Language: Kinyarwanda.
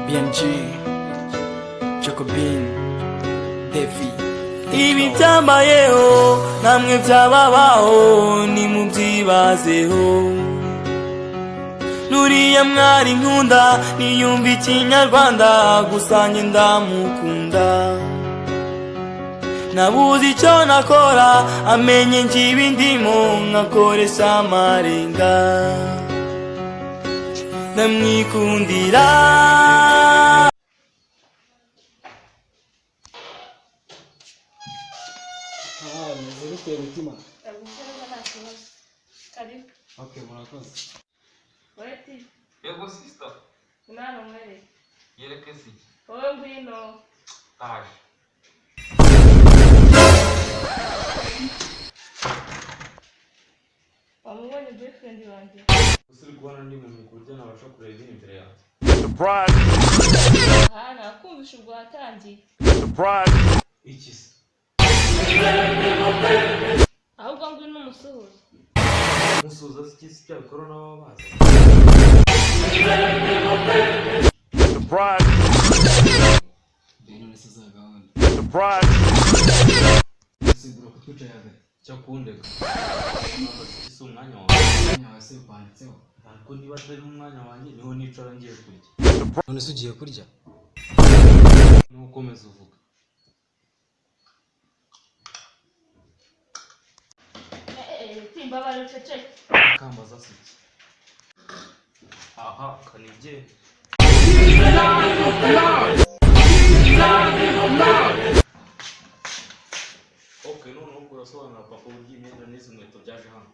BMG, Jacobin, Devi. Ibi byambayeho namwe byababaho nimubyibazeho. Nuriya mwari nkunda niyumva ikinyarwanda gusa njye ndamukunda. Nabuze icyo nakora amenye nkiba indimo nkakoresha amarenga. Ndamwikundira. Meze mutima. Karibu. Okay, murakoze. Weti. Yego sister. Unano mwere. Yereke si. Wowe ngwino. Aje. Wamubonye boyfriend wanjye. Usiri kubona ndi mu kurya nabasha kureba imbere yawe. Surprise! Aha nakumvisha ubwo watangiye. Surprise! Iki se? Ahubwo ngwino umusuhuza. Musuza sikisi cya corona wabaza. Surprise! Bino nesiza gahunda. Surprise! Siguro kutwica yaga. Cyakundeka. Sikisi umwanya wawe. Nya wase upanditseho. Ariko niba atari umwanya wanjye niho nicara ngiye kurya. None se ugiye kurya? Nukomeza uvuga. Timba bari cece. Kambaza siki. Aha kanibye. Okay, none ubwo urasobanura papa uburyo imyenda n'izi nkweto byaje hano.